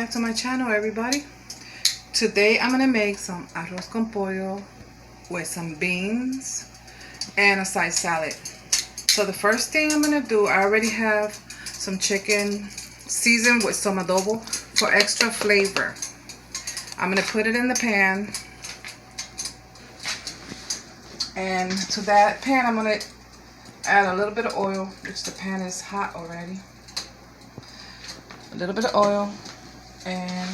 back to my channel, everybody. Today I'm gonna make some arroz con pollo with some beans and a side salad. So the first thing I'm gonna do, I already have some chicken seasoned with some adobo for extra flavor. I'm gonna put it in the pan, and to that pan I'm gonna add a little bit of oil, which the pan is hot already. A little bit of oil, and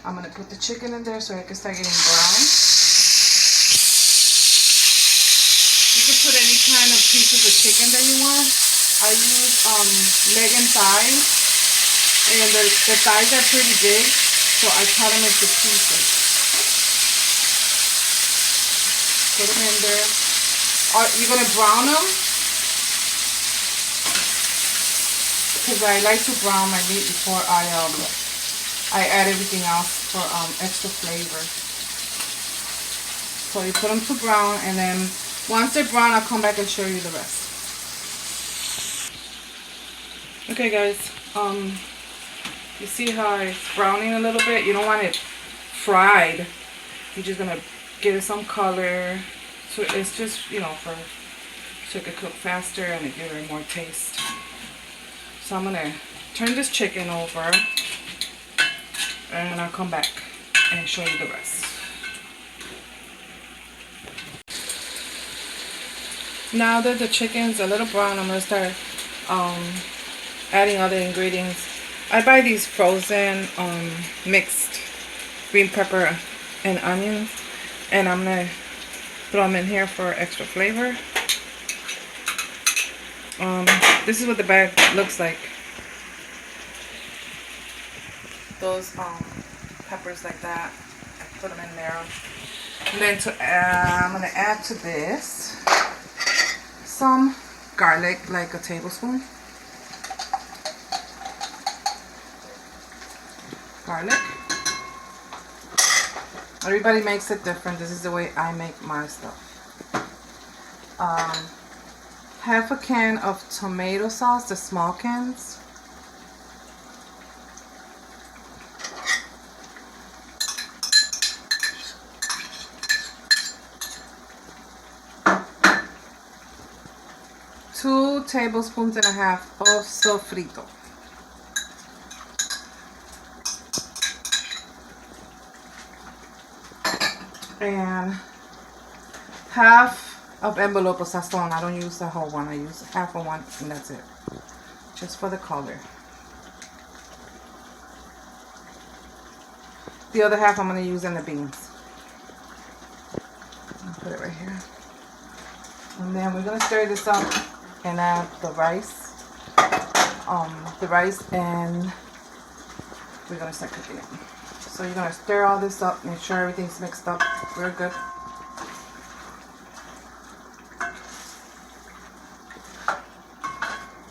I'm gonna put the chicken in there so it can start getting brown. You can put any kind of pieces of chicken that you want. I use leg and thighs, and the thighs are pretty big, so I cut them into pieces. Put them in there. You're gonna brown them, because I like to brown my meat before I add everything else for extra flavor. So you put them to brown, and then once they're brown, I'll come back and show you the rest. Okay, guys, you see how it's browning a little bit? You don't want it fried. You're just gonna give it some color. So it's just, you know, so it can cook faster and it gives it more taste. So I'm gonna turn this chicken over, and I'll come back and show you the rest. Now that the chicken's a little brown, I'm gonna start adding other ingredients. I buy these frozen mixed green pepper and onions, and I'm gonna throw them in here for extra flavor. This is what the bag looks like. Those peppers like that, I put them in there. And then I'm gonna add to this some garlic, like a tablespoon. Garlic. Everybody makes it different. This is the way I make my stuff. Half a can of tomato sauce, the small cans. Two tablespoons and a half of sofrito. And half of envelope sazon. I don't use the whole one. I use half of one, and that's it. Just for the color. The other half I'm going to use in the beans. I'll put it right here. And then we're going to stir this up and add the rice. And we're going to start cooking it. So you're going to stir all this up, make sure everything's mixed up real good.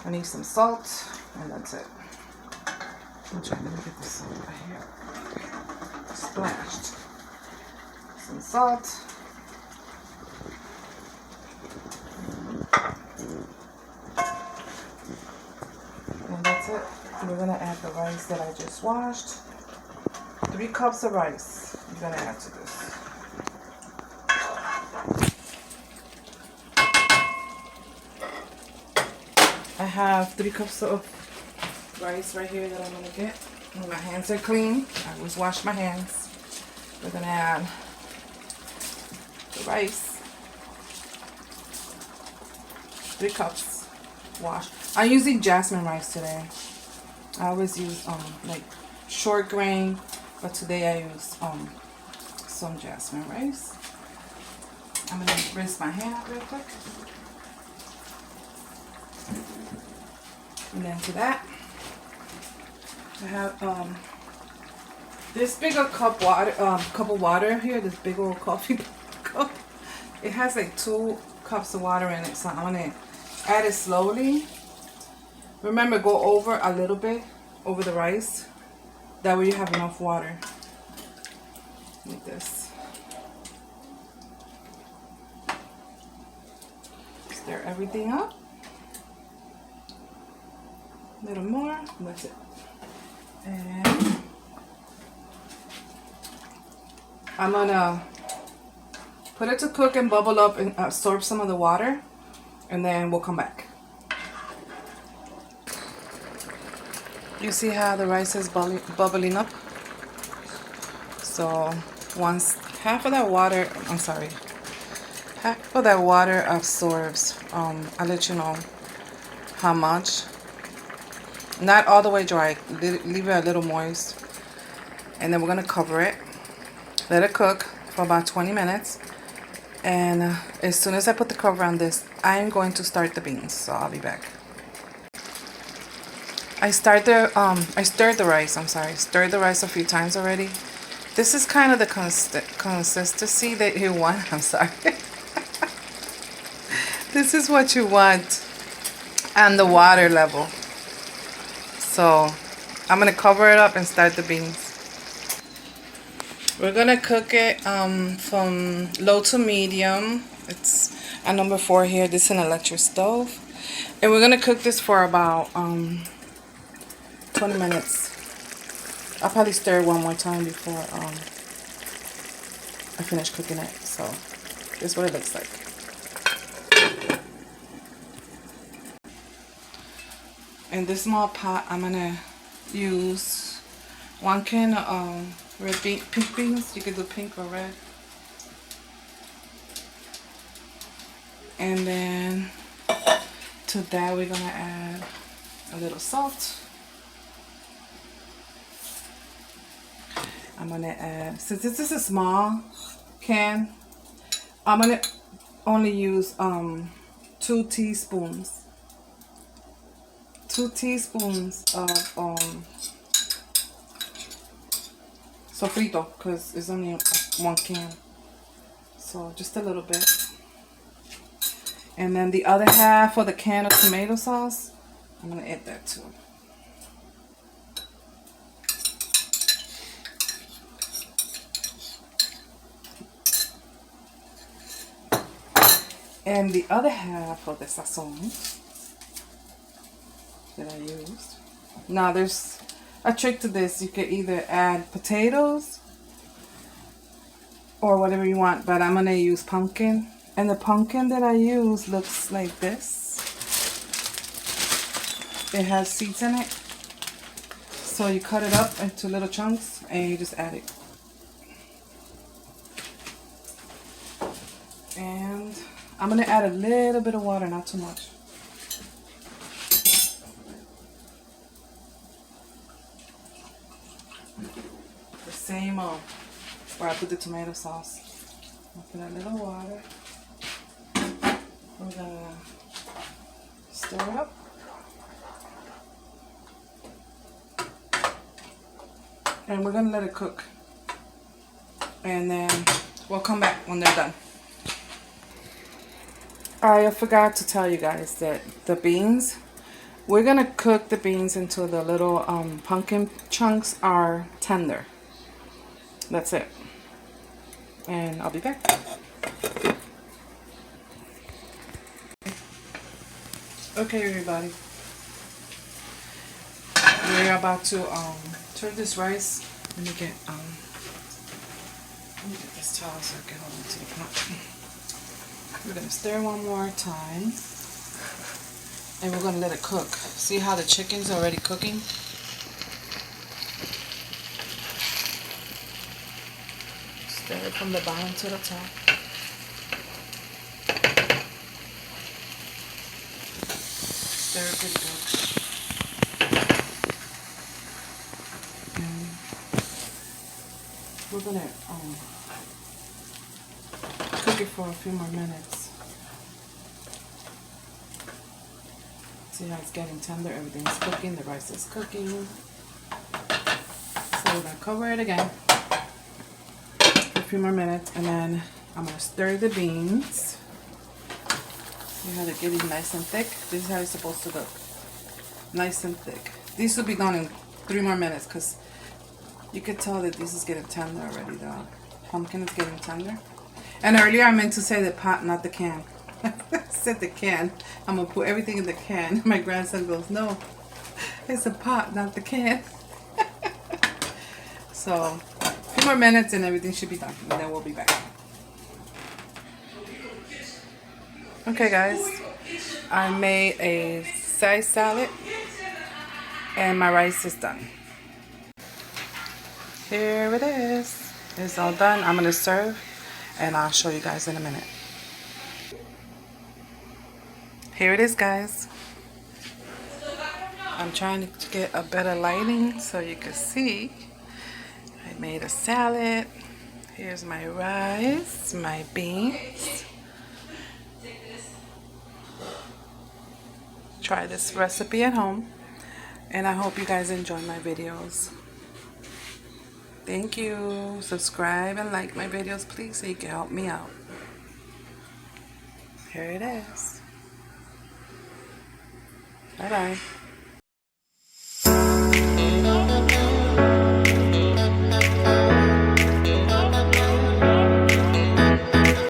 I need some salt, and that's it. I'm trying to get this salt right here. Splashed. Some salt. And that's it. We're going to add the rice that I just washed. 3 cups of rice you're going to add to this. I have 3 cups of rice right here that I'm going to get. And my hands are clean. I always wash my hands. We're going to add the rice. 3 cups washed. I'm using jasmine rice today. I always use like short grain, but today I use some jasmine rice. I'm going to rinse my hand real quick. And then to that, I have this big old cup of water here. This big old coffee cup. It has like 2 cups of water in it, so I'm gonna add it slowly. Remember, go over a little bit over the rice. That way you have enough water. Like this. Stir everything up. A little more. That's it. And I'm gonna put it to cook and bubble up and absorb some of the water, and then we'll come back. You see how the rice is bubbling up? So once half of that water, half of that water absorbs, I'll let you know how much. Not all the way dry, leave it a little moist. And then we're gonna cover it, let it cook for about 20 minutes. And as soon as I put the cover on this, I'm going to start the beans, so I'll be back. I stirred the rice, stirred the rice a few times already. This is kind of the consistency that you want. I'm sorry. This is what you want and the water level. So I'm going to cover it up and start the beans. We're going to cook it from low to medium. It's a number 4 here. This is an electric stove. And we're going to cook this for about 20 minutes. I'll probably stir it one more time before I finish cooking it. So this is what it looks like. In this small pot, I'm gonna use 1 can of pink beans. You can do pink or red. And then to that we're gonna add a little salt. I'm gonna add, since this is a small can, I'm gonna only use 2 teaspoons. 2 teaspoons of sofrito, because it's only 1 can. So just a little bit. And then the other half of the can of tomato sauce, I'm gonna add that too. And the other half of the sazon that I used. Now there's a trick to this. You could either add potatoes or whatever you want, but I'm gonna use pumpkin. And the pumpkin that I use looks like this. It has seeds in it. So you cut it up into little chunks and you just add it. And I'm going to add a little bit of water, not too much. The same where I put the tomato sauce. I'll put a little water. We're going to stir it up. And we're going to let it cook. And then we'll come back when they're done. I forgot to tell you guys that the beans, we're going to cook the beans until the little pumpkin chunks are tender. That's it. And I'll be back. Okay, everybody. We're about to turn this rice. Let me get this towel so I can hold it to the pot. We're going to stir one more time, and we're going to let it cook. See how the chicken's already cooking? Stir it from the bottom to the top. Stir it pretty good. And we're going to cook it for a few more minutes. See how it's getting tender, everything's cooking, the rice is cooking. So we're going to cover it again for a few more minutes, and then I'm going to stir the beans. See how they're getting nice and thick? This is how it's supposed to look. Nice and thick. These will be done in 3 more minutes because you can tell that this is getting tender already. The pumpkin is getting tender. And earlier I meant to say the pot, not the can. I said the can. I'm going to put everything in the can. My grandson goes, no, it's a pot, not the can. So 2 more minutes and everything should be done. And then we'll be back. Okay guys, I made a side salad and my rice is done. Here it is. It's all done. I'm going to serve and I'll show you guys in a minute. Here it is, guys. I'm trying to get a better lighting so you can see. I made a salad. Here's my rice, my beans. Try this recipe at home. And I hope you guys enjoy my videos. Thank you. Subscribe and like my videos, please, so you can help me out. Here it is. Bye-bye.